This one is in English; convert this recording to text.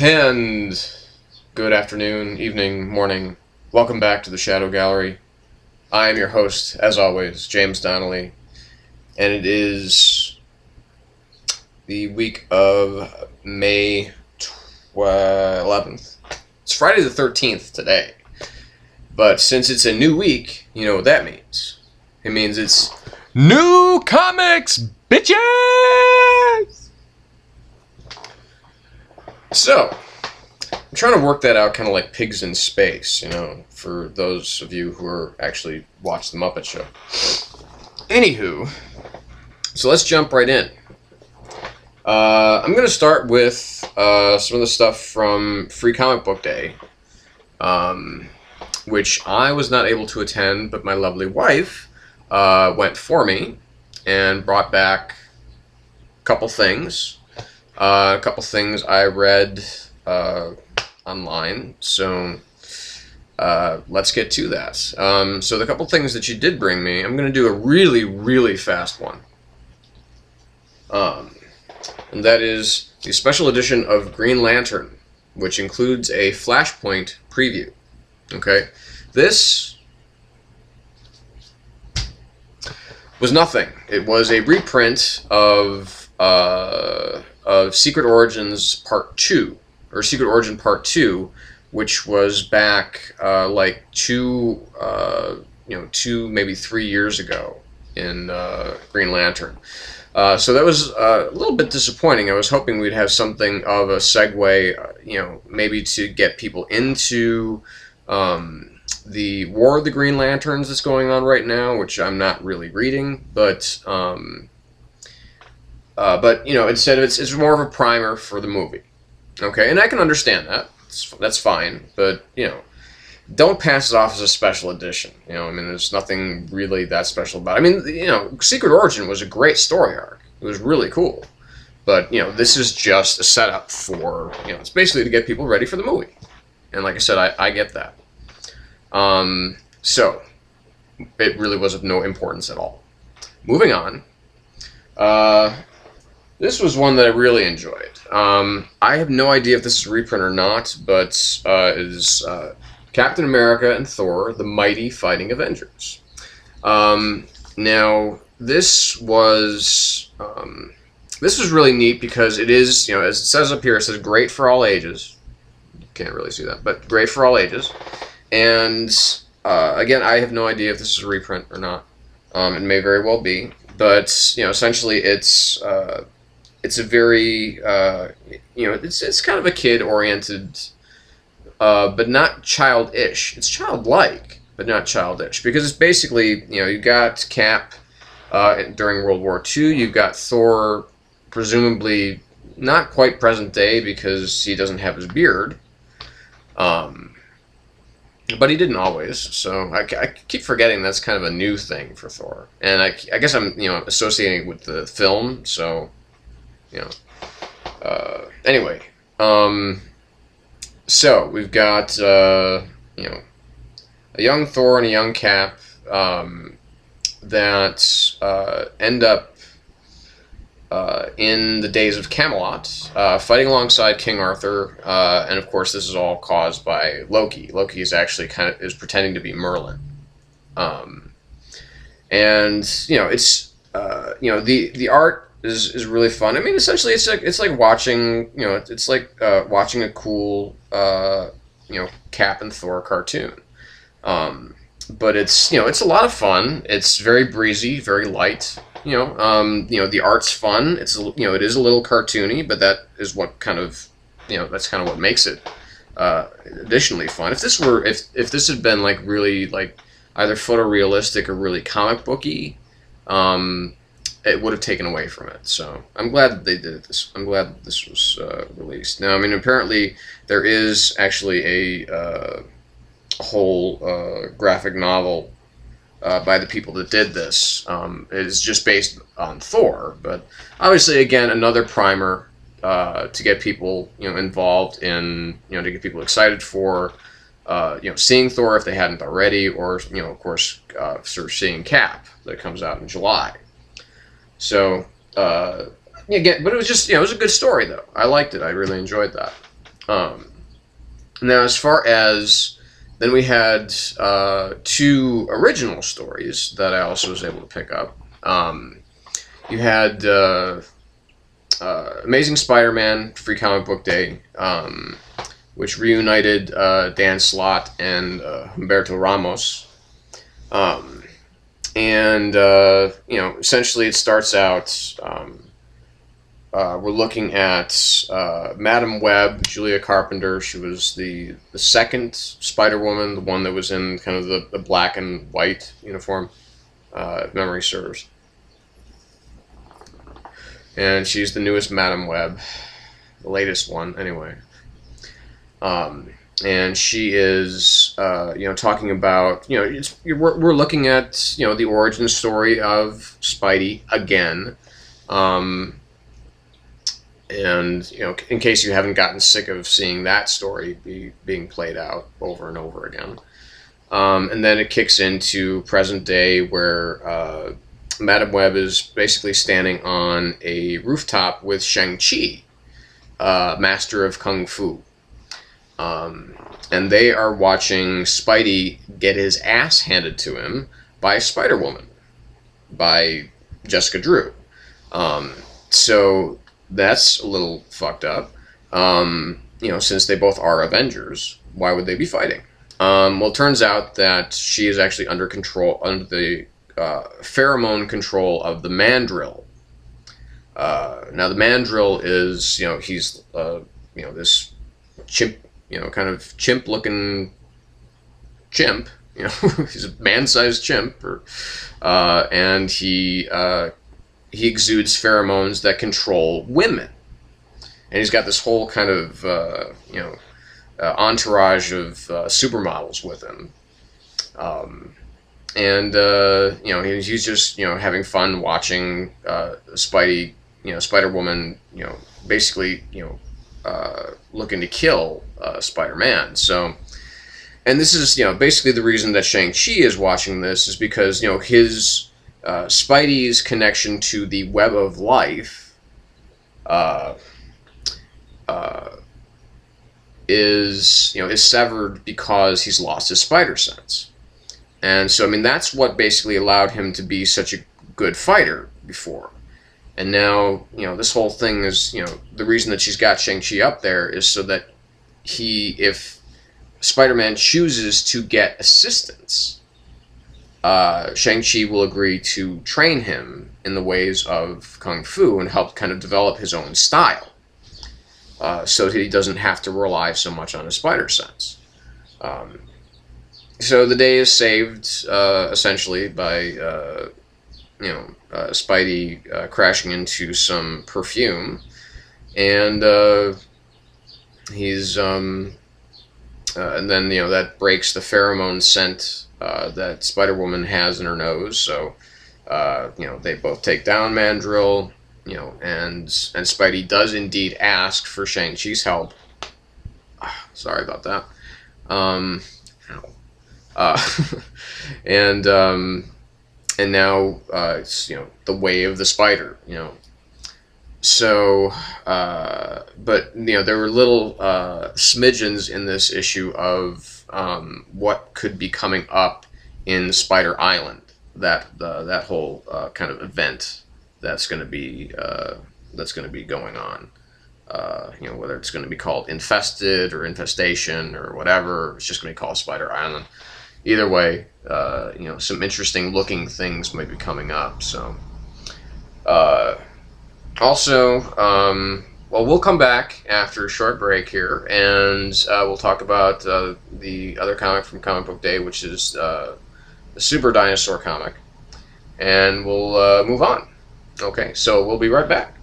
And good afternoon, evening, morning. Welcome back to the Shadow Gallery. I am your host, as always, James Donnelly, and it is the week of May 11th. It's Friday the 13th today, but since it's a new week, you know what that means. It means it's new comics, bitches! So, I'm trying to work that out kind of like pigs in space, you know, for those of you who are actually watch The Muppet Show. Anywho, so let's jump right in. I'm going to start with some of the stuff from Free Comic Book Day, which I was not able to attend, but my lovely wife went for me and brought back a couple things. A couple things I read online, so let's get to that. So the couple things that you did bring me, I'm going to do a really, really fast one. And that is the special edition of Green Lantern, which includes a Flashpoint preview. Okay? This was nothing. It was a reprint of Secret Origins Part 2, or Secret Origin Part 2, which was back like two, maybe 3 years ago in Green Lantern. So that was a little bit disappointing. I was hoping we'd have something of a segue, maybe to get people into the War of the Green Lanterns that's going on right now, which I'm not really reading, but instead it's more of a primer for the movie. Okay, and I can understand that. That's fine, but, don't pass it off as a special edition. There's nothing really that special about it. Secret Origin was a great story arc. It was really cool. But, this is just a setup for, it's basically to get people ready for the movie. And like I said, I get that. So, it really was of no importance at all. Moving on. This was one that I really enjoyed. I have no idea if this is a reprint or not, but it is Captain America and Thor, the Mighty Fighting Avengers. Now, this was really neat because it is, as it says up here, it says great for all ages. You can't really see that, but great for all ages. And, again, I have no idea if this is a reprint or not. It may very well be. But, essentially it's a very, it's kind of a kid-oriented, but not childish. It's childlike, but not childish. Because it's basically, you got Cap during World War II. You've got Thor, presumably not quite present day because he doesn't have his beard. But he didn't always, so I keep forgetting that's kind of a new thing for Thor. And I guess I'm, associating it with the film, so... anyway, so we've got, a young Thor and a young Cap, that, end up, in the days of Camelot, fighting alongside King Arthur, and of course this is all caused by Loki. Loki is actually is pretending to be Merlin. And, it's, the art is really fun. Essentially, it's like watching, watching a cool, Cap and Thor cartoon. But it's, it's a lot of fun. It's very breezy, very light. The art's fun. It is a little cartoony, but that is what kind of, that's kind of what makes it additionally fun. If this had been like really like either photorealistic or really comic booky, it would have taken away from it. So I'm glad that they did this. I'm glad that this was released. Now, apparently there is actually a whole graphic novel by the people that did this. It is just based on Thor, but obviously, again, another primer to get people, involved in, to get people excited for, seeing Thor if they hadn't already, or, of course, sort of seeing Cap that comes out in July. So, again, but it was just, it was a good story, though. I liked it. I really enjoyed that. Now, as far as then we had 2 original stories that I also was able to pick up. You had Amazing Spider-Man Free Comic Book Day, which reunited Dan Slott and Humberto Ramos. Essentially it starts out, we're looking at Madam Web, Julia Carpenter. She was the second Spider-Woman, the one that was in kind of the black and white uniform, if memory serves. And she's the newest Madam Web, the latest one, anyway. And she is, talking about, we're looking at, the origin story of Spidey again. And, in case you haven't gotten sick of seeing that story being played out over and over again. And then it kicks into present day where Madam Web is basically standing on a rooftop with Shang-Chi, Master of Kung Fu. And they are watching Spidey get his ass handed to him by Spider-Woman, by Jessica Drew. So that's a little fucked up. Since they both are Avengers, why would they be fighting? Well, it turns out that she is actually under the pheromone control of the Mandrill. Now the Mandrill is, he's, this chimp, kind of chimp-looking chimp. He's a man-sized chimp, and he exudes pheromones that control women, and he's got this whole kind of entourage of supermodels with him, he's just having fun watching Spidey, Spider-Woman, basically looking to kill Spider-Man. So, and this is basically the reason that Shang-Chi is watching this is because his Spidey's connection to the web of life is severed because he's lost his spider sense. And so, that's what basically allowed him to be such a good fighter before. And now, this whole thing is, the reason that she's got Shang-Chi up there is so that if Spider-Man chooses to get assistance, Shang-Chi will agree to train him in the ways of Kung Fu and help kind of develop his own style, so that he doesn't have to rely so much on his spider sense. So the day is saved, essentially, by, Spidey crashing into some perfume, and he's, and then, that breaks the pheromone scent that Spider-Woman has in her nose, so, they both take down Mandrill, and Spidey does indeed ask for Shang-Chi's help. Sorry about that. And now it's the way of the spider, So, but there were little smidgens in this issue of what could be coming up in Spider Island. That whole kind of event that's going to be going on. Whether it's going to be called Infested or Infestation or whatever, it's just going to be called Spider Island. Either way, some interesting looking things might be coming up. So, we'll come back after a short break here, and we'll talk about the other comic from Comic Book Day, which is the Super Dinosaur comic, and we'll move on. Okay, so we'll be right back.